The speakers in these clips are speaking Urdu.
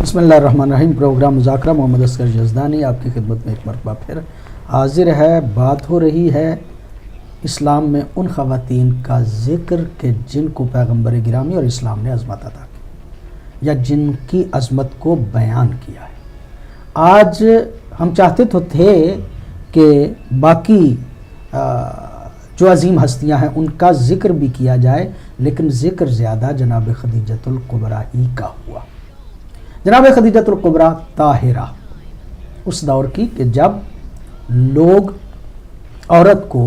بسم اللہ الرحمن الرحیم. پروگرام مذاکرہ محمد اصغر یزدانی آپ کی خدمت میں ایک مرتبہ پھر حاضر ہے. بات ہو رہی ہے اسلام میں ان خواتین کا ذکر کہ جن کو پیغمبر گرامی اور اسلام نے عظمت عطا کی یا جن کی عظمت کو بیان کیا ہے. آج ہم چاہتے تو تھے کہ باقی جو عظیم ہستیاں ہیں ان کا ذکر بھی کیا جائے، لیکن ذکر زیادہ جناب خدیجۃ الکبریٰ ہی کا ہوا. جناب خدیجۃ الکبریٰ طاہرہ اس دور کی کہ جب لوگ عورت کو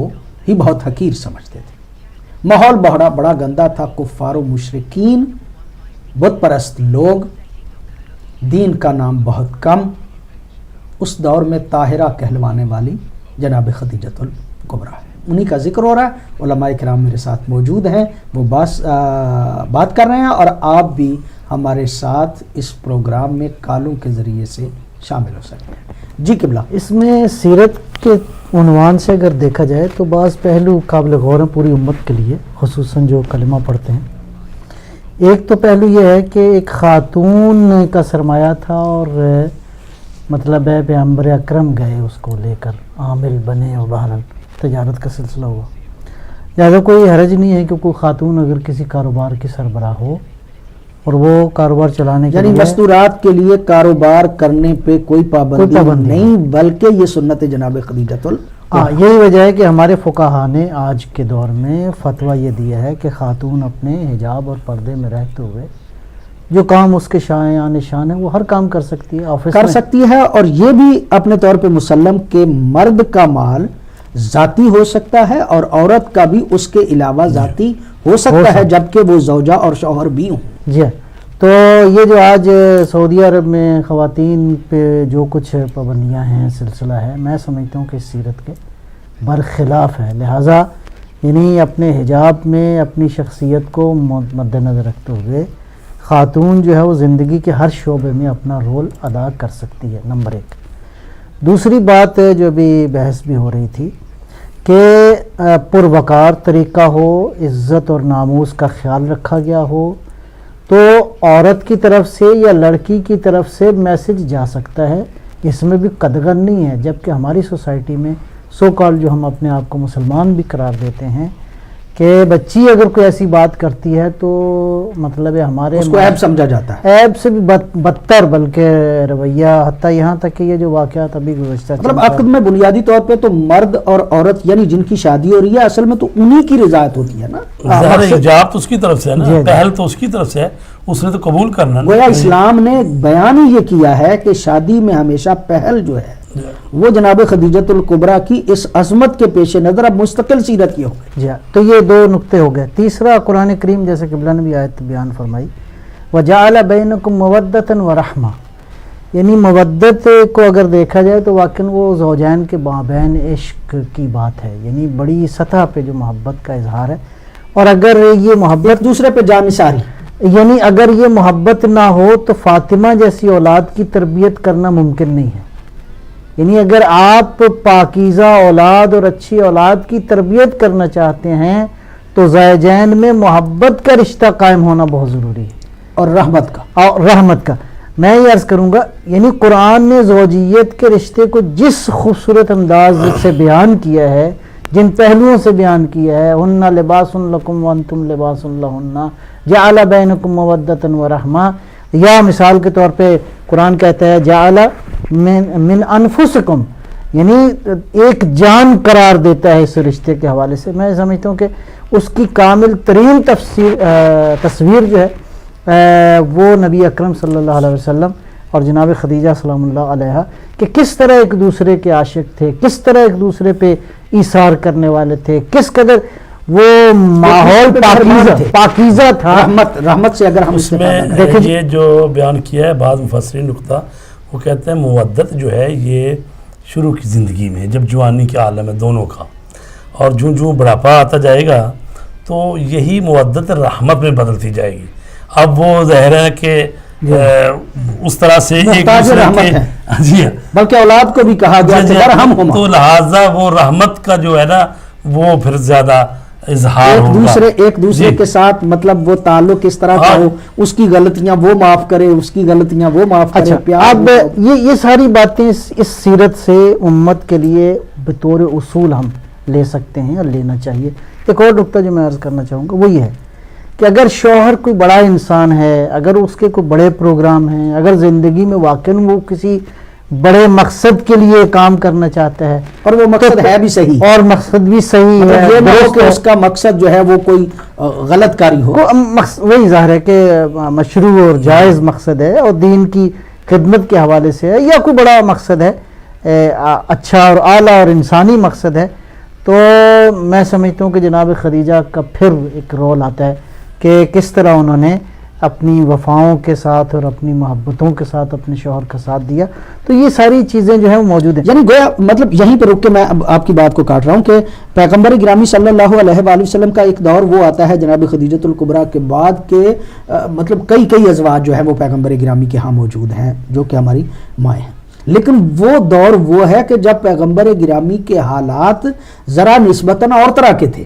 ہی بہت حقیر سمجھتے تھے. ماحول بڑا گندا تھا. کفار و مشرکین، بت پرست لوگ، دین کا نام بہت کم. اس دور میں طاہرہ کہلوانے والی جناب خدیجۃ الکبریٰ ہے. انہی کا ذکر ہو رہا ہے. علماء کرام میرے ساتھ موجود ہیں، وہ بات کر رہے ہیں، اور آپ بھی ہمارے ساتھ اس پروگرام میں کالوں کے ذریعے سے شامل ہو سکتے ہیں. جی قبلہ. اس میں سیرت کے عنوان سے اگر دیکھا جائے تو بعض پہلو قابل غور ہیں پوری امت کے لیے، خصوصاً جو کلمہ پڑھتے ہیں. ایک تو پہلو یہ ہے کہ ایک خاتون کا سرمایہ تھا، اور مطلب ہے پیغمبر اکرم گئے اس کو لے کر، عامل بنے اور بہرحال تجارت کا سلسلہ ہوا. لہٰذا کوئی حرج نہیں ہے کہ کوئی خاتون اگر کسی کاروبار کی سربراہ ہو اور وہ کاروبار چلانے کے یعنی مستورات کے لیے کاروبار کرنے پہ کوئی پابندی نہیں، بلکہ یہ سنت جناب خدیجۃ یہی وجہ ہے کہ ہمارے فقہا نے آج کے دور میں فتویٰ یہ دیا ہے کہ خاتون اپنے حجاب اور پردے میں رہتے ہوئے جو کام اس کے شایان شان ہے وہ ہر کام کر سکتی ہے، آفس کر سکتی ہے. اور یہ بھی اپنے طور پہ مسلم کہ مرد کا مال ذاتی ہو سکتا ہے اور عورت کا بھی اس کے علاوہ ذاتی ہو سکتا ہے، جبکہ وہ زوجہ اور شوہر بھی ہوں. جی تو یہ جو آج سعودی عرب میں خواتین پہ جو کچھ پابندیاں ہیں، سلسلہ ہے، میں سمجھتا ہوں کہ سیرت کے برخلاف ہے. لہٰذا یعنی اپنے حجاب میں اپنی شخصیت کو مد نظر رکھتے ہوئے خاتون جو ہے وہ زندگی کے ہر شعبے میں اپنا رول ادا کر سکتی ہے، نمبر ایک. دوسری بات جو بھی بحث بھی ہو رہی تھی کہ پروقار طریقہ ہو، عزت اور ناموس کا خیال رکھا گیا ہو، تو عورت کی طرف سے یا لڑکی کی طرف سے میسج جا سکتا ہے. اس میں بھی قدغن نہیں ہے. جبکہ ہماری سوسائٹی میں سو کال جو ہم اپنے آپ کو مسلمان بھی قرار دیتے ہیں کہ بچی اگر کوئی ایسی بات کرتی ہے تو مطلب ہے ہمارے اس کو عیب سمجھا جاتا ہے. عیب سے بھی بدتر بلکہ رویہ، حتیٰ یہاں تک کہ یہ جو واقعات ابھی گزشتہ مطلب عقد میں بنیادی طور پہ تو مرد اور عورت یعنی جن کی شادی ہو رہی ہے اصل میں تو انہی کی رضایت ہوتی ہے نا. حجاب تو اس کی طرف سے ہے نا، پہل تو اس کی طرف سے ہے، اس نے تو قبول کرنا. گویا اسلام نے بیان ہی یہ کیا ہے کہ شادی میں ہمیشہ پہل جو ہے وہ جناب خدیجۃ الکبریٰ کی اس عظمت کے پیش نظر اب مستقل سیرت یہ ہو گئی. جی تو یہ دو نقطے ہو گئے. تیسرا قرآن کریم جیسے قبلہ نے بھی آیت بیان فرمائی، وَجَعَلَ بَيْنَكُمْ مَوَدَّةً وَرَحْمَةً، یعنی مودت کو اگر دیکھا جائے تو واقعاً وہ زوجین کے مابین عشق کی بات ہے، یعنی بڑی سطح پہ جو محبت کا اظہار ہے. اور اگر یہ محبت دوسرے پہ جانثاری، یعنی اگر یہ محبت نہ ہو تو فاطمہ جیسی اولاد کی تربیت کرنا ممکن نہیں ہے. یعنی اگر آپ پاکیزہ اولاد اور اچھی اولاد کی تربیت کرنا چاہتے ہیں تو زوجین میں محبت کا رشتہ قائم ہونا بہت ضروری ہے، اور رحمت کا. میں یہ عرض کروں گا یعنی قرآن نے زوجیت کے رشتے کو جس خوبصورت انداز سے بیان کیا ہے، جن پہلوؤں سے بیان کیا ہے، ہن لباس لکم وانتم لباس لہن، جعل بینکم مودۃ ورحمہ، یا مثال کے طور پہ قرآن کہتا ہے جعل من انفسکم، یعنی ایک جان قرار دیتا ہے اس رشتے کے حوالے سے. میں سمجھتا ہوں کہ اس کی کامل ترین تصویر جو ہے وہ نبی اکرم صلی اللہ علیہ وسلم اور جناب خدیجہ سلام اللہ علیہا کہ کس طرح ایک دوسرے کے عاشق تھے، کس طرح ایک دوسرے پہ ایثار کرنے والے تھے، کس قدر وہ ماحول پاکیزہ تھا. رحمت سے اگر ہم اس میں یہ جو بیان کیا ہے بعض مفسرین نقطہ، وہ کہتے ہیں مودت جو ہے یہ شروع کی زندگی میں جب جوانی کے عالم ہے دونوں کا، اور جوں بڑھاپا آتا جائے گا تو یہی مودت رحمت میں بدلتی جائے گی. اب وہ ظاہر ہے کہ اس طرح سے ایک دوسرے کے جی بلکہ اولاد کو بھی کہا گیا تو لہٰذا وہ رحمت کا جو ہے نا وہ پھر زیادہ اظہار ہوگا، ایک دوسرے کے ساتھ مطلب وہ تعلق کس طرح کا ہو، اس کی غلطیاں وہ معاف کرے، اس کی غلطیاں وہ معاف کرے. اچھا، اب یہ ساری باتیں اس سیرت سے امت کے لیے بطور اصول ہم لے سکتے ہیں اور لینا چاہیے. ایک اور نقطہ جو میں عرض کرنا چاہوں گا وہ یہ ہے کہ اگر شوہر کوئی بڑا انسان ہے، اگر اس کے کوئی بڑے پروگرام ہیں، اگر زندگی میں واقعاً وہ کسی بڑے مقصد کے لیے کام کرنا چاہتا ہے اور وہ مقصد ہے بھی صحیح، اور مقصد بھی صحیح ہے، یہ نہ ہو کہ اس کا مقصد جو ہے وہ کوئی غلط کاری ہو، وہی ظاہر ہے کہ مشروع اور جائز مقصد ہے اور دین کی خدمت کے حوالے سے ہے، یا کوئی بڑا مقصد ہے اچھا اور اعلیٰ اور انسانی مقصد ہے، تو میں سمجھتا ہوں کہ جناب خدیجہ کا پھر ایک رول آتا ہے کہ کس طرح انہوں نے اپنی وفاؤں کے ساتھ اور اپنی محبتوں کے ساتھ اپنے شوہر کا ساتھ دیا. تو یہ ساری چیزیں جو ہیں وہ موجود ہیں. یعنی گویا مطلب یہیں پہ رک کے میں اب آپ کی بات کو کاٹ رہا ہوں کہ پیغمبر گرامی صلی اللہ علیہ وآلہ وسلم کا ایک دور وہ آتا ہے جناب خدیجۃ الکبریٰ کے بعد کے مطلب کئی ازواج جو ہیں وہ پیغمبر گرامی کے ہاں موجود ہیں جو کہ ہماری مائیں ہیں، لیکن وہ دور وہ ہے کہ جب پیغمبر گرامی کے حالات ذرا نسبتاً اور طرح کے تھے.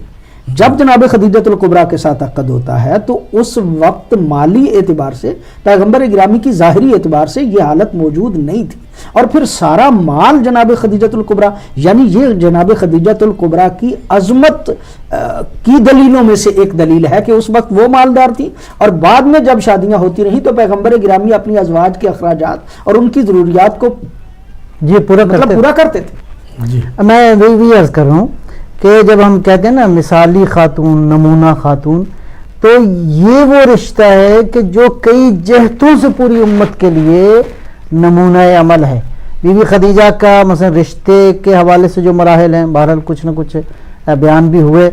جب جناب خدیجۃ الکبریٰ کے ساتھ عقد ہوتا ہے تو اس وقت مالی اعتبار سے پیغمبر گرامی کی ظاہری اعتبار سے یہ حالت موجود نہیں تھی، اور پھر سارا مال جناب خدیجۃ الکبریٰ، یعنی یہ جناب خدیجۃ الکبریٰ کی عظمت کی دلیلوں میں سے ایک دلیل ہے کہ اس وقت وہ مالدار تھی، اور بعد میں جب شادیاں ہوتی رہیں تو پیغمبر گرامی اپنی ازواج کے اخراجات اور ان کی ضروریات کو پورا کرتے تھے. میں وہی عرض کر رہا ہوں کہ جب ہم کہتے ہیں نا مثالی خاتون، نمونہ خاتون، تو یہ وہ رشتہ ہے کہ جو کئی جہتوں سے پوری امت کے لیے نمونہ عمل ہے. بی بی خدیجہ کا مثلا رشتے کے حوالے سے جو مراحل ہیں، بہرحال کچھ نہ کچھ بیان بھی ہوئے،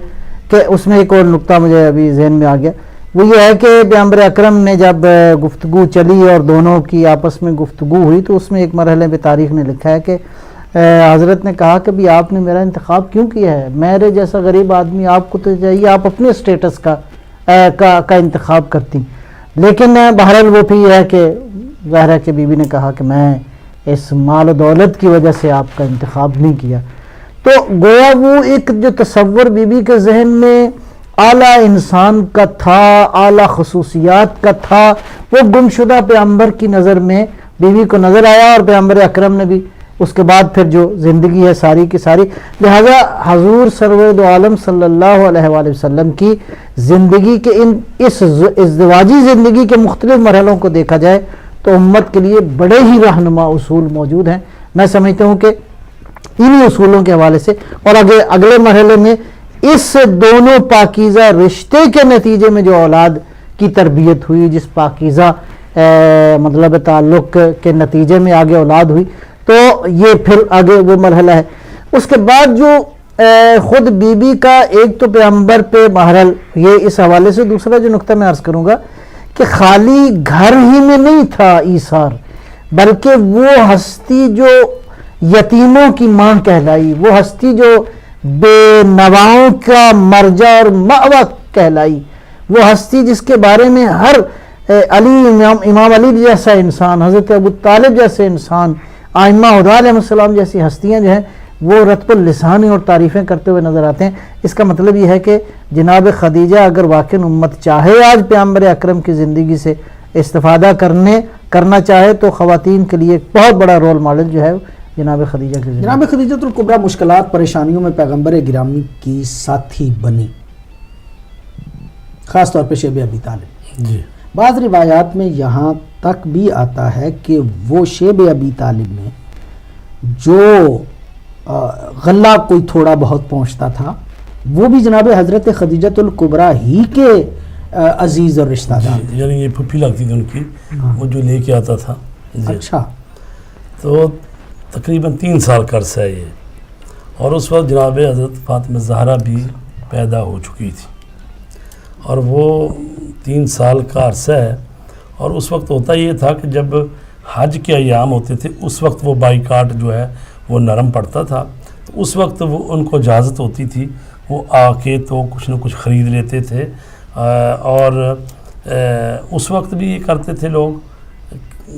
کہ اس میں ایک اور نقطہ مجھے ابھی ذہن میں آ گیا، وہ یہ ہے کہ پیغمبر اکرم نے جب گفتگو چلی اور دونوں کی آپس میں گفتگو ہوئی تو اس میں ایک مرحلے پہ تاریخ نے لکھا ہے کہ حضرت نے کہا کہ بھی آپ نے میرا انتخاب کیوں کیا ہے، میرے جیسا غریب آدمی، آپ کو تو چاہیے آپ اپنے اسٹیٹس کا انتخاب کرتی. لیکن بہرحال وہ بھی یہ ہے کہ ظاہر ہے کہ بی بی نے کہا کہ میں اس مال و دولت کی وجہ سے آپ کا انتخاب نہیں کیا. تو گویا وہ ایک جو تصور بی بی کے ذہن میں اعلیٰ انسان کا تھا، اعلیٰ خصوصیات کا تھا، وہ گمشدہ پیغمبر کی نظر میں بی بی کو نظر آیا، اور پیغمبر اکرم نے بھی اس کے بعد پھر جو زندگی ہے ساری کی ساری، لہذا حضور سرور دو عالم صلی اللہ علیہ وآلہ وسلم کی زندگی کے اس ازدواجی زندگی کے مختلف مرحلوں کو دیکھا جائے تو امت کے لیے بڑے ہی رہنما اصول موجود ہیں. میں سمجھتا ہوں کہ انہی اصولوں کے حوالے سے اور اگلے مرحلے میں اس دونوں پاکیزہ رشتے کے نتیجے میں جو اولاد کی تربیت ہوئی، جس پاکیزہ مطلب تعلق کے نتیجے میں آگے اولاد ہوئی، تو یہ پھر آگے وہ مرحلہ ہے. اس کے بعد جو خود بی بی کا ایک تو پیغمبر پہ بہرحال یہ اس حوالے سے، دوسرا جو نقطہ میں عرض کروں گا کہ خالی گھر ہی میں نہیں تھا ایثار، بلکہ وہ ہستی جو یتیموں کی ماں کہلائی، وہ ہستی جو بے نواؤں کا مرجع اور مأویٰ کہلائی، وہ ہستی جس کے بارے میں ہر امام علی جیسا انسان، حضرت ابو طالب جیسے انسان، ائمہ ہدیٰ علیہ السلام جیسی ہستیاں جو ہیں وہ رتب اللسان اور تعریفیں کرتے ہوئے نظر آتے ہیں. اس کا مطلب یہ ہے کہ جناب خدیجہ اگر واقعی امت چاہے آج پیغمبر اکرم کی زندگی سے استفادہ کرنا چاہے تو خواتین کے لیے ایک بہت بڑا رول ماڈل جو ہے جناب خدیجہ کی. جناب خدیجۃ الکبریٰ مشکلات پریشانیوں میں پیغمبر گرامی کی ساتھی بنی، خاص طور پہ شیب ابی طالب. جی، بعض روایات میں یہاں تک بھی آتا ہے کہ وہ شیب ابی طالب میں جو غلہ کوئی تھوڑا بہت پہنچتا تھا وہ بھی جناب حضرت خدیجۃ الکبریٰ ہی کے عزیز اور رشتہ دار. یعنی یہ پھپھی لگتی تھی ان کی، وہ جو لے کے آتا تھا. اچھا، تو تقریباً 3 سال کا عرصہ ہے یہ، اور اس وقت جناب حضرت فاطمہ زہرا بھی پیدا ہو چکی تھی، اور وہ 3 سال کا عرصہ ہے. اور اس وقت ہوتا یہ تھا کہ جب حج کے ایام ہوتے تھے اس وقت وہ بائیکاٹ جو ہے وہ نرم پڑتا تھا، تو اس وقت وہ ان کو اجازت ہوتی تھی وہ آ کے تو کچھ نہ کچھ خرید لیتے تھے. اور اس وقت بھی یہ کرتے تھے لوگ،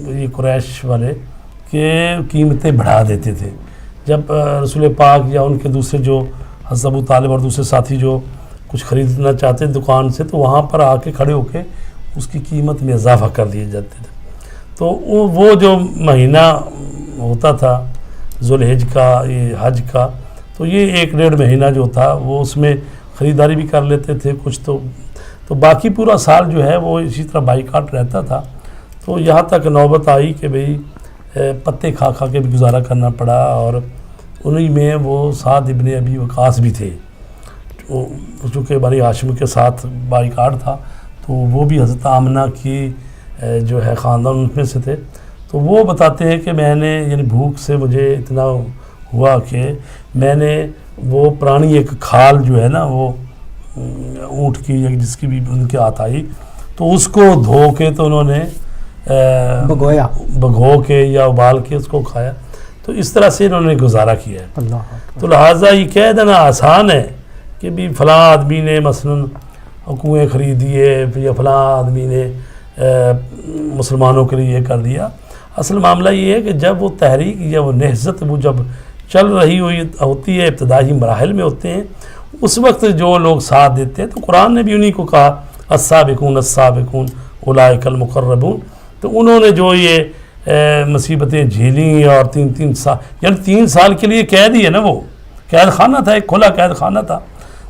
یہ قریش والے، کہ قیمتیں بڑھا دیتے تھے. جب رسول پاک یا ان کے دوسرے جو حضرت ابو طالب اور دوسرے ساتھی جو کچھ خریدنا چاہتے دکان سے تو وہاں پر آ کے کھڑے ہو کے اس کی قیمت میں اضافہ کر دیے جاتے تھے. تو وہ جو مہینہ ہوتا تھا ذوالحج کا یہ حج کا تو یہ 1-1.5 مہینہ جو تھا وہ اس میں خریداری بھی کر لیتے تھے کچھ تو باقی پورا سال جو ہے وہ اسی طرح بائیکاٹ رہتا تھا. تو یہاں تک نوبت آئی کہ بھئی پتے کھا کے بھی گزارا کرنا پڑا اور انہی میں وہ سعد ابن ابی وقاص بھی تھے چونکہ بنی ہاشم کے ساتھ بائیکاٹ تھا تو وہ بھی حضرت آمنہ کی جو ہے خاندان ان میں سے تھے. تو وہ بتاتے ہیں کہ میں نے یعنی بھوک سے مجھے اتنا ہوا کہ میں نے وہ پرانی ایک کھال جو ہے نا وہ اونٹ کی یا جس کی بھی ان کے ہاتھ آئی تو اس کو دھو کے تو انہوں نے بھگو کے یا ابال کے اس کو کھایا. تو اس طرح سے انہوں نے گزارا کیا ہے. تو لہٰذا یہ کہہ دینا آسان ہے کہ بھی فلاں آدمی نے مثلاً کنویں خریدیے یا فلاں آدمی نے مسلمانوں کے لیے یہ کر دیا. اصل معاملہ یہ ہے کہ جب وہ تحریک یا وہ نہضت وہ جب چل رہی ہوتی ہے ابتدائی مراحل میں ہوتے ہیں اس وقت جو لوگ ساتھ دیتے ہیں تو قرآن نے بھی انہی کو کہا السابقون السابقون اولئک المقربون. تو انہوں نے جو یہ مصیبتیں جھیلیں اور 3 سال یعنی 3 سال کے لیے قید ہی ہے نا وہ قید خانہ تھا ایک کھلا قید خانہ تھا.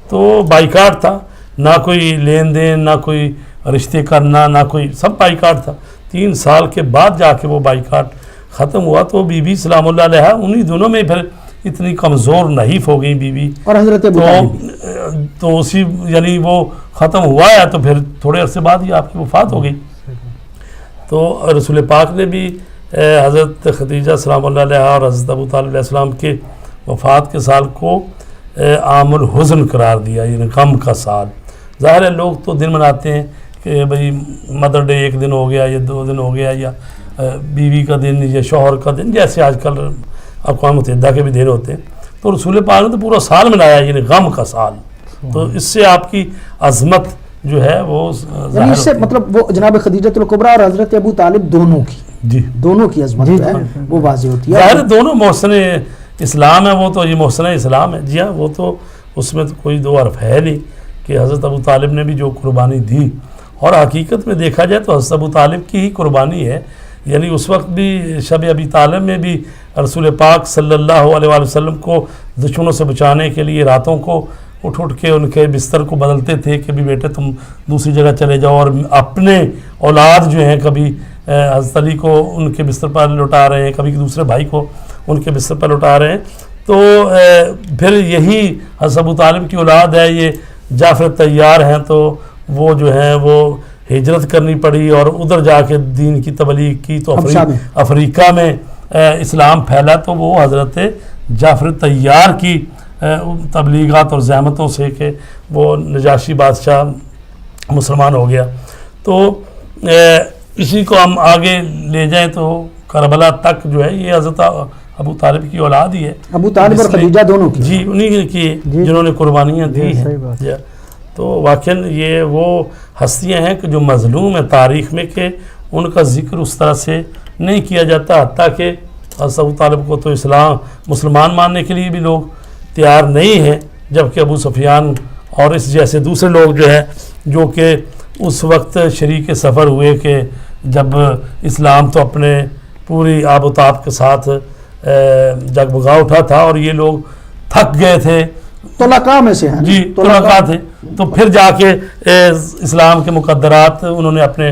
تو بائیکاٹ تھا نہ کوئی لین دین نہ کوئی رشتے کرنا نہ کوئی سب بائیکاٹ تھا. 3 سال کے بعد جا کے وہ بائیکاٹ ختم ہوا تو بی بی سلام اللہ علیہ انہی دونوں میں پھر اتنی کمزور نحیف ہو گئی بی بی اور حضرت تو اسی یعنی وہ ختم ہوا ہے تو پھر تھوڑے عرصے بعد ہی آپ کی وفات ہو گئی. تو رسول پاک نے بھی حضرت خدیجہ سلام اللہ علیہ اور حضرت ابو طالب علیہ السلام کے وفات کے سال کو عام الحزن قرار دیا یعنی غم کا سال. ظاہر ہے لوگ تو دن مناتے ہیں کہ بھئی مدر ڈے 1 دن ہو گیا یا 2 دن ہو گیا یا بیوی کا دن یا شوہر کا دن جیسے آج کل اقوام متحدہ کے بھی دن ہوتے ہیں. تو رسول پاک نے تو پورا سال منایا یعنی غم کا سال. تو اس سے آپ کی عظمت جو ہے وہ یعنی اس سے مطلب وہ جناب خدیجۃ الکبریٰ اور حضرت ابو طالب دونوں کی عظمت ہے وہ واضح ہوتی ہے. ظاہر دونوں محسن اسلام ہے وہ تو یہ محسن اسلام ہے. جی ہاں وہ تو اس میں تو کوئی 2 حرف ہے نہیں کہ حضرت ابو طالب نے بھی جو قربانی دی اور حقیقت میں دیکھا جائے تو حضرت ابو طالب کی ہی قربانی ہے. یعنی اس وقت بھی شب ابی طالب میں بھی رسول پاک صلی اللہ علیہ وآلہ وسلم کو دشمنوں سے بچانے کے لیے راتوں کو اٹھ کے ان کے بستر کو بدلتے تھے کہ بھی بیٹے تم دوسری جگہ چلے جاؤ اور اپنے اولاد جو ہیں کبھی حضرت علی کو ان کے بستر پر لٹا رہے ہیں کبھی دوسرے بھائی کو ان کے بستر پر لٹا رہے ہیں. تو پھر یہی حضرت ابو طالب کی اولاد ہے یہ جعفر طیار ہیں تو وہ جو ہیں وہ ہجرت کرنی پڑی اور ادھر جا کے دین کی تبلیغ کی تو افریقہ میں اسلام پھیلا. تو وہ حضرت جعفر طیار کی تبلیغات اور زحمتوں سے کہ وہ نجاشی بادشاہ مسلمان ہو گیا. تو اسی کو ہم آگے لے جائیں تو کربلا تک جو ہے یہ حضرت ابو طالب کی اولاد ہی ہے. ابو طالب اور خدیجہ دونوں کی جی انہی کی جنہوں نے قربانیاں دی ہیں. تو واقعاً یہ وہ ہستیاں ہیں کہ جو مظلوم ہیں تاریخ میں کہ ان کا ذکر اس طرح سے نہیں کیا جاتا. حتیٰ کہ حضرت ابو طالب کو تو مسلمان ماننے کے لیے بھی لوگ تیار نہیں ہیں جبکہ ابو سفیان اور اس جیسے دوسرے لوگ جو ہے جو کہ اس وقت شریک سفر ہوئے کہ جب اسلام تو اپنے پوری آب و تاب کے ساتھ جگبگا اٹھا تھا اور یہ لوگ تھک گئے تھے طلقاء میں سے ہیں جی طلقاء تھے. تو پھر جا کے اسلام کے مقدرات انہوں نے اپنے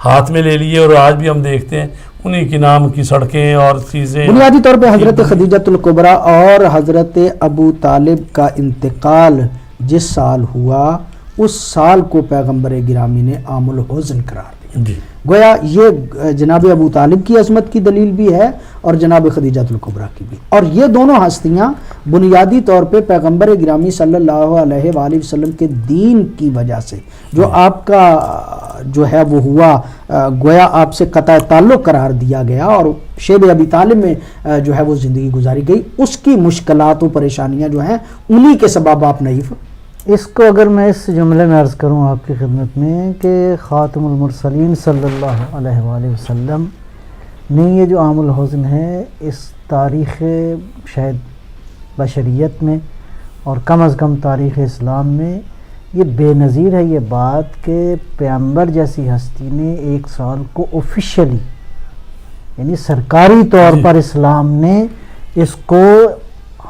ہاتھ میں لے لیے اور آج بھی ہم دیکھتے ہیں انہی کے نام کی سڑکیں اور چیزیں. بنیادی طور پہ حضرت خدیجۃ الکبریٰ اور حضرت ابو طالب کا انتقال جس سال ہوا اس سال کو پیغمبر گرامی نے عام الحزن قرار دیا. جی گویا یہ جناب ابو طالب کی عظمت کی دلیل بھی ہے اور جناب خدیجۃ الکبریٰ کی بھی. اور یہ دونوں ہستیاں بنیادی طور پہ پیغمبر گرامی صلی اللہ علیہ وآلہ وسلم کے دین کی وجہ سے جو آپ کا جو ہے وہ ہوا گویا آپ سے قطع تعلق قرار دیا گیا اور شیب ابی طالب میں جو ہے وہ زندگی گزاری گئی اس کی مشکلات و پریشانیاں جو ہیں انہی کے سبب آپ نحیف. اس کو اگر میں اس جملے میں عرض کروں آپ کی خدمت میں کہ خاتم المرسلین صلی اللہ علیہ وآلہ وسلم نے یہ جو عام الحزن ہے اس تاریخ شاید بشریت میں اور کم از کم تاریخ اسلام میں یہ بے نظیر ہے یہ بات کہ پیغمبر جیسی ہستی نے 1 سال کو آفیشلی یعنی سرکاری طور پر اسلام نے اس کو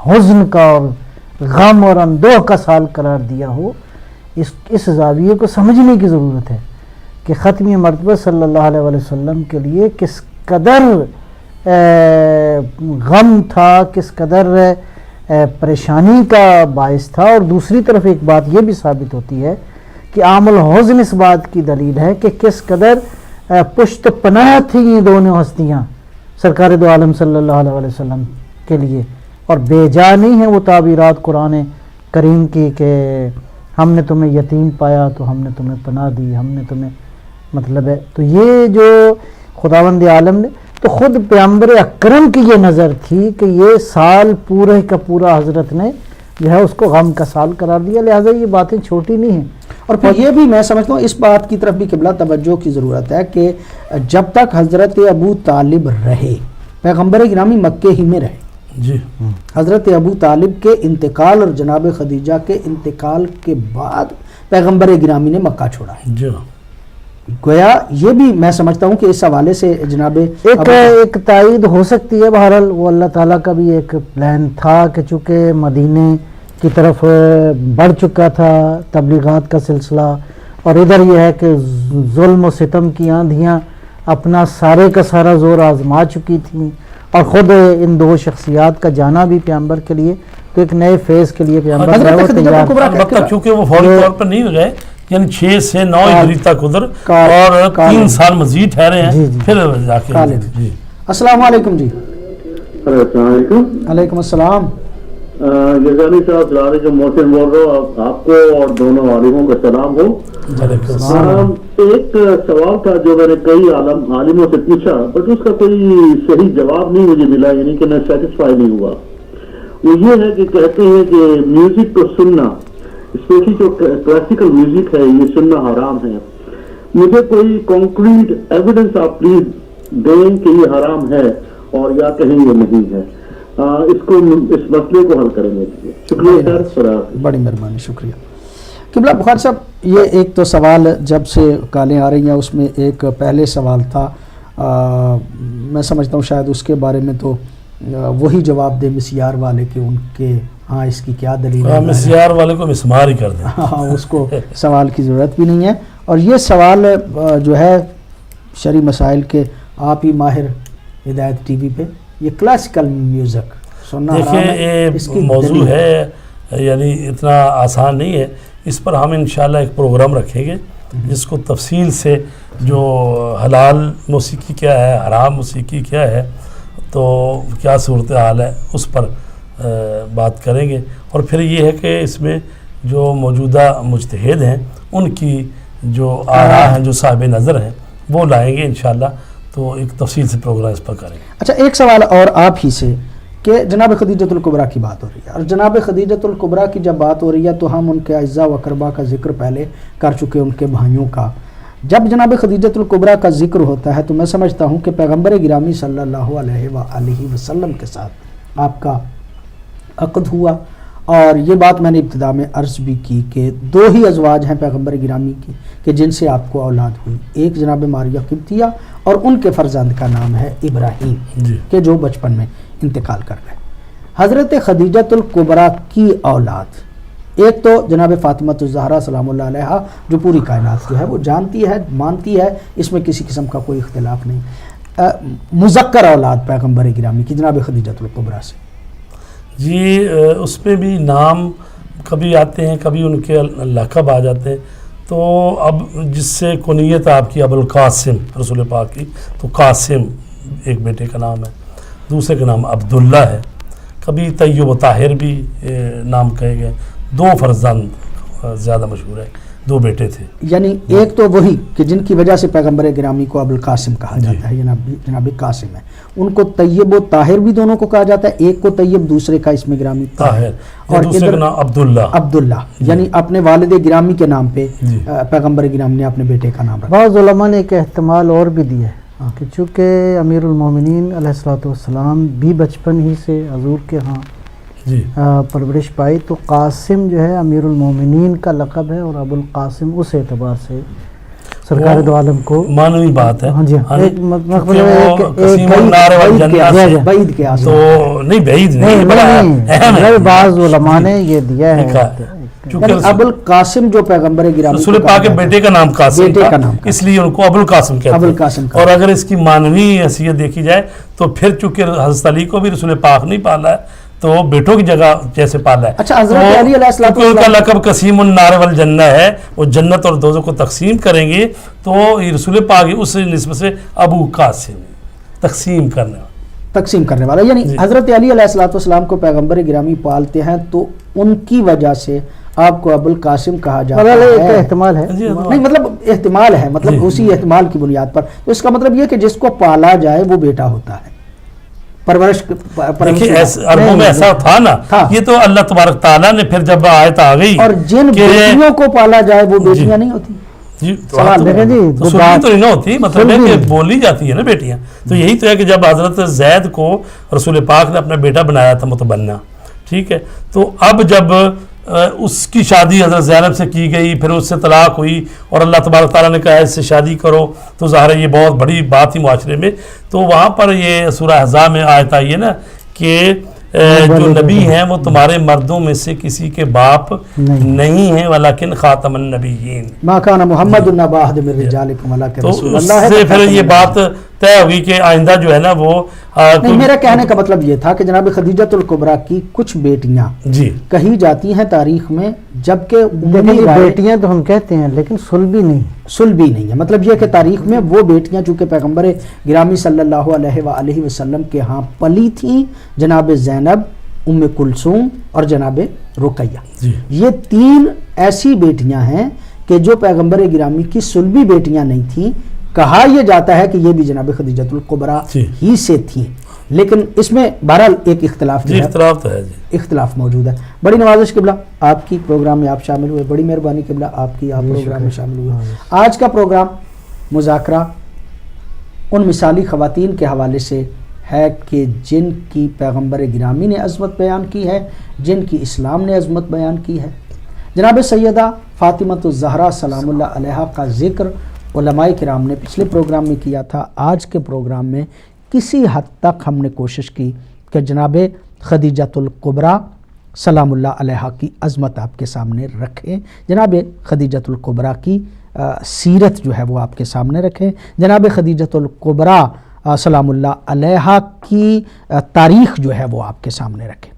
حزن کا اور غم اور اندوہ کا سال قرار دیا ہو. اس زاویے کو سمجھنے کی ضرورت ہے کہ ختمی مرتبہ صلی اللہ علیہ وسلم کے لیے کس قدر غم تھا, کس قدر پریشانی کا باعث تھا. اور دوسری طرف ایک بات یہ بھی ثابت ہوتی ہے کہ عام الحزن اس بات کی دلیل ہے کہ کس قدر پشت پناہ تھیں یہ دونوں ہستیاں سرکار دو عالم صلی اللہ علیہ وسلم کے لیے, اور بے جا نہیں ہیں وہ تعبیرات قرآن کریم کی کہ ہم نے تمہیں یتیم پایا تو ہم نے تمہیں پناہ دی, ہم نے تمہیں مطلب ہے. تو یہ جو خداوند عالم نے تو خود پیغمبر اکرم کی یہ نظر تھی کہ یہ سال پورے کا پورا حضرت نے جو ہے اس کو غم کا سال قرار دیا, لہٰذا یہ باتیں چھوٹی نہیں ہیں. اور پھر یہ بھی میں سمجھتا ہوں اس بات کی طرف بھی قبلہ توجہ کی ضرورت ہے کہ جب تک حضرت ابو طالب رہے, پیغمبر گرامی مکے ہی میں رہے جی, حضرت ابو طالب کے انتقال اور جناب خدیجہ کے انتقال کے بعد پیغمبر گرامی نے مکہ چھوڑا ہے. جی گویا یہ بھی میں سمجھتا ہوں کہ اس حوالے سے جناب ایک تائید ہو سکتی ہے. بہرحال وہ اللہ تعالیٰ کا بھی ایک پلان تھا کہ چونکہ مدینے کی طرف بڑھ چکا تھا تبلیغات کا سلسلہ, اور ادھر یہ ہے کہ ظلم و ستم کی آندھیاں اپنا سارے کا سارا زور آزما چکی تھیں, اور خود ان 2 شخصیات کا جانا بھی پیغمبر کے لیے تو ایک نئے فیز کے لیے پیغمبر البتہ کیونکہ وہ فوری طور پر نہیں گئے, یعنی 6 سے 9 ہجری تک ادھر اور 3 سال مزید ٹھہرے ہیں پھر جا کے. السلام علیکم. جی السلام علیکم. علیکم السلام. غزالی صاحب جلال جو محسن بول رہا ہوں, آپ کو اور دونوں عالموں کا سلام ہو. ایک سوال تھا جو میں نے کئی عالموں سے پوچھا بٹ اس کا کوئی صحیح جواب نہیں مجھے ملا, یعنی کہ میں سیٹسفائی نہیں ہوا. وہ یہ ہے کہ کہتے ہیں کہ میوزک کو سننا, اسپیشلی جو کلاسیکل میوزک ہے, یہ سننا حرام ہے. مجھے کوئی کانکریٹ ایویڈنس آپ پلیز دیں کہ یہ حرام ہے اور یا کہیں یہ نہیں ہے. اس مسئلے کو حل کریں گے. شکریہ سر. بڑی مہربانی, شکریہ. قبلہ بخار صاحب, یہ ایک تو سوال جب سے کالیں آ رہی ہیں اس میں ایک پہلے سوال تھا, میں سمجھتا ہوں شاید اس کے بارے میں تو وہی جواب دے مسیار والے کہ ان کے ہاں اس کی کیا دلیل ہے. مسیار والے کو مسمار ہی کر دیں. ہاں, اس کو سوال کی ضرورت بھی نہیں ہے. اور یہ سوال جو ہے شرعی مسائل کے آپ ہی ماہر ہدایت ٹی وی پہ, یہ کلاسیکل میوزک سننا دیکھیں یہ موضوع ہے یعنی اتنا آسان نہیں ہے. اس پر ہم انشاءاللہ ایک پروگرام رکھیں گے جس کو تفصیل سے جو حلال موسیقی کیا ہے, حرام موسیقی کیا ہے, تو کیا صورتحال ہے اس پر بات کریں گے. اور پھر یہ ہے کہ اس میں جو موجودہ مجتہد ہیں ان کی جو آراء ہیں, جو صاحب نظر ہیں, وہ لائیں گے انشاءاللہ. تو ایک تفصیل سے پروگرام اس پر کریں گے. اچھا, ایک سوال اور آپ ہی سے کہ جناب خدیجۃ الکبریٰ کی بات ہو رہی ہے, اور جناب خدیجۃ الکبریٰ کی جب بات ہو رہی ہے تو ہم ان کے اعزاء و اقرباء کا ذکر پہلے کر چکے, ان کے بھائیوں کا. جب جناب خدیجۃ الکبریٰ کا ذکر ہوتا ہے تو میں سمجھتا ہوں کہ پیغمبر گرامی صلی اللہ علیہ وآلہ وسلم کے ساتھ آپ کا عقد ہوا. اور یہ بات میں نے ابتدا میں عرض بھی کی کہ 2 ہی ازواج ہیں پیغمبر گرامی کی کہ جن سے آپ کو اولاد ہوئی, ایک جناب ماریہ قبطیہ اور ان کے فرزند کا نام ہے ابراہیم کہ جو بچپن میں انتقال کر گئے. حضرت خدیجۃ الکبریٰ کی اولاد ایک تو جناب فاطمہ الزہرا سلام اللہ علیہا جو پوری کائنات جو ہے وہ جانتی ہے, مانتی ہے, اس میں کسی قسم کا کوئی اختلاف نہیں. مذکر اولاد پیغمبر گرامی کی جناب خدیجۃ الکبریٰ سے جی, اس میں بھی نام کبھی آتے ہیں, کبھی ان کے لقب آ جاتے ہیں. تو اب جس سے کنیت آپ کی ابوالقاسم رسول پاک کی, تو قاسم ایک بیٹے کا نام ہے, دوسرے کا نام عبداللہ ہے. کبھی طیب و طاہر بھی نام کہے گئے. 2 فرزند زیادہ مشہور ہے, 2 بیٹے تھے. یعنی ایک تو وہی کہ جن کی وجہ سے پیغمبر گرامی کو ابوالقاسم کہا جاتا ہے, جناب قاسم ہے. ان کو طیب و طاہر بھی دونوں کو کہا جاتا ہے, ایک کو طیب دوسرے کا اسم گرامی طاہر, اور دوسرے کا نام عبداللہ یعنی اپنے والد گرامی کے نام پہ پیغمبر گرامی نے اپنے بیٹے کا نام رکھا. بعض علماء نے ایک احتمال اور بھی دیا ہے کہ چونکہ امیر المومنین علیہ الصلوۃ والسلام بھی بچپن ہی سے حضور کے ہاں جی پرورش پائی، تو قاسم جو ہے امیر المومنین کا لقب ہے، اور ابو القاسم اس اعتبار سے سرکار دو عالم کو معنوی بات ہے. ہاں جی بعید کے تو نہیں، بعید نہیں، بعض علماء نے یہ دیا ہے. ابو القاسم جو پیغمبر گرامی رسول پاک کے بیٹے کا نام قاسم تھا، اس لیے ان کو ابو القاسم کہتے ہیں. اور اگر اس کی معنوی حیثیت دیکھی جائے تو پھر چونکہ حضرت علی کو بھی رسول پاک نہیں پالا ہے تو بیٹوں کی جگہ جیسے پالا ہے. اچھا، حضرت علی علیہ السلام ان کا لقب قسیم النار والجنہ ہے، وہ جنت اور دوزخ کو تقسیم کریں گے، تو رسول پاک اس نسبت سے ابو قاسم تقسیم کرنے والا، یعنی حضرت علی علیہ السلام کو پیغمبر گرامی پالتے ہیں تو ان کی وجہ سے آپ کو ابو القاسم کہا جاتا ہے. احتمال ہے نہیں، مطلب احتمال ہے، مطلب اسی احتمال کی بنیاد پر. تو اس کا مطلب یہ کہ جس کو پالا جائے وہ بیٹا ہوتا ہے، پرورش. عربوں میں ایسا تھا نا، یہ تو اللہ تبارک تعالیٰ نے پھر جب آیت آ گئی، اور جن بیٹیوں کو پالا جائے وہ بیٹیاں نہیں ہوتی. سنی تو نہیں ہوتی، مطلب ہے کہ بولی جاتی ہے نا بیٹیاں. تو یہی تو ہے کہ جب حضرت زید کو رسول پاک نے اپنا بیٹا بنایا تھا متبنہ، ٹھیک ہے، تو اب جب اس کی شادی حضرت زینب سے کی گئی، پھر اس سے طلاق ہوئی اور اللہ تبارک تعالیٰ نے کہا اس سے شادی کرو، تو ظاہر ہے یہ بہت بڑی بات تھی معاشرے میں. تو وہاں پر یہ سورہ احزاب میں آیت آئی ہے نا کہ جو نبی ہیں وہ تمہارے مردوں میں سے کسی کے باپ نہیں ہیں، ولیکن خاتم النبیین ما کان محمد ابا احد من رجالکم ولکن تو رسول اس اللہ ہے. سے پھر یہ بات طے ہوگی کہ آئندہ جو ہے نا وہ نہیں، میرا کہنے کا مطلب یہ تھا کہ جناب خدیجۃ الکبریٰ کی کچھ بیٹیاں جی کہی جاتی ہیں تاریخ میں، جبکہ بیٹیاں تو ہم کہتے ہیں لیکن صلبی نہیں ہے. مطلب یہ کہ تاریخ میں وہ بیٹیاں چونکہ پیغمبر گرامی صلی اللہ علیہ وآلہ وسلم کے ہاں پلی تھیں، جناب زینب، ام کلثوم اور جناب رقیہ. یہ 3 ایسی بیٹیاں ہیں کہ جو پیغمبر گرامی کی صلبی بیٹیاں نہیں تھیں. کہا یہ جاتا ہے کہ یہ بھی جناب خدیجۃ الکبریٰ ہی سے تھیں، لیکن اس میں بہرحال ایک اختلاف موجود ہے. بڑی نوازش قبلہ آپ کی پروگرام میں آپ شامل ہوئے، بڑی مہربانی قبلہ آپ کی، آپ پروگرام میں شامل ہوئے. آج کا پروگرام مذاکرہ ان مثالی خواتین کے حوالے سے ہے کہ جن کی پیغمبر گرامی نے عظمت بیان کی ہے، جن کی اسلام نے عظمت بیان کی ہے. جناب سیدہ فاطمۃ الزہرا سلام اللہ علیہا کا ذکر علماء کرام نے پچھلے پروگرام میں کیا تھا. آج کے پروگرام میں کسی حد تک ہم نے کوشش کی کہ جناب خدیجۃ الکبریٰ سلام اللہ علیہا کی عظمت آپ کے سامنے رکھیں، جناب خدیجۃ الکبریٰ کی سیرت جو ہے وہ آپ کے سامنے رکھیں، جناب خدیجۃ الکبریٰ سلام اللہ علیہا کی تاریخ جو ہے وہ آپ کے سامنے رکھیں.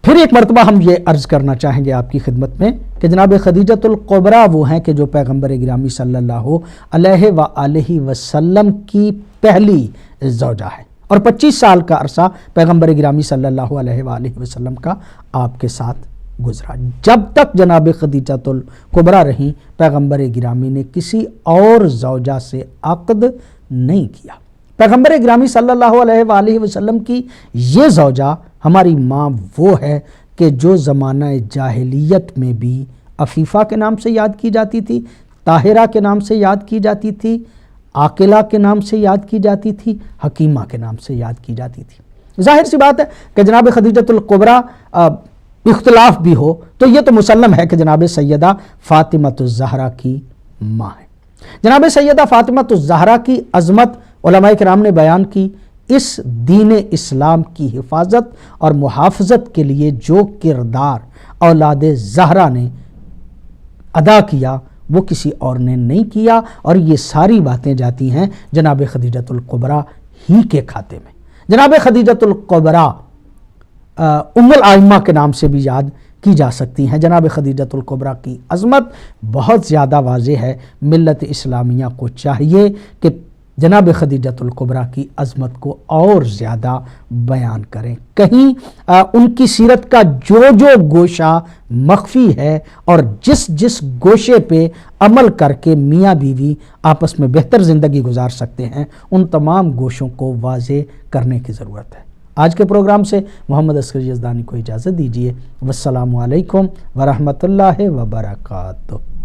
پھر ایک مرتبہ ہم یہ عرض کرنا چاہیں گے آپ کی خدمت میں کہ جناب خدیجۃ الکبریٰ وہ ہیں کہ جو پیغمبر گرامی صلی اللہ علیہ وآلہ وسلم کی پہلی زوجہ ہے، اور 25 سال کا عرصہ پیغمبر گرامی صلی اللہ علیہ وآلہ وسلم کا آپ کے ساتھ گزرا. جب تک جناب خدیجۃ الکبریٰ رہیں، پیغمبر گرامی نے کسی اور زوجہ سے عقد نہیں کیا. پیغمبر گرامی صلی اللہ علیہ وآلہ وسلم کی یہ زوجہ ہماری ماں وہ ہے کہ جو زمانہ جاہلیت میں بھی عفیفہ کے نام سے یاد کی جاتی تھی، طاہرہ کے نام سے یاد کی جاتی تھی، عاقلہ کے نام سے یاد کی جاتی تھی، حکیمہ کے نام سے یاد کی جاتی تھی. ظاہر سی بات ہے کہ جناب خدیجۃ الکبریٰ اختلاف بھی ہو تو یہ تو مسلم ہے کہ جناب سیدہ فاطمۃ الزہرا کی ماں ہے. جناب سیدہ فاطمۃ الزہرا کی عظمت علماء کرام نے بیان کی. اس دین اسلام کی حفاظت اور محافظت کے لیے جو کردار اولاد زہرا نے ادا کیا وہ کسی اور نے نہیں کیا، اور یہ ساری باتیں جاتی ہیں جناب خدیجۃ الکبریٰ ہی کے کھاتے میں. جناب خدیجۃ الکبریٰ ام الائمہ کے نام سے بھی یاد کی جا سکتی ہیں. جناب خدیجۃ الکبریٰ کی عظمت بہت زیادہ واضح ہے. ملت اسلامیہ کو چاہیے کہ جناب خدیجۃ الکبریٰ کی عظمت کو اور زیادہ بیان کریں. کہیں ان کی سیرت کا جو گوشہ مخفی ہے اور جس گوشے پہ عمل کر کے میاں بیوی آپس میں بہتر زندگی گزار سکتے ہیں، ان تمام گوشوں کو واضح کرنے کی ضرورت ہے. آج کے پروگرام سے محمد اصغر یزدانی کو اجازت دیجیے. والسلام علیکم ورحمۃ اللہ وبرکاتہ.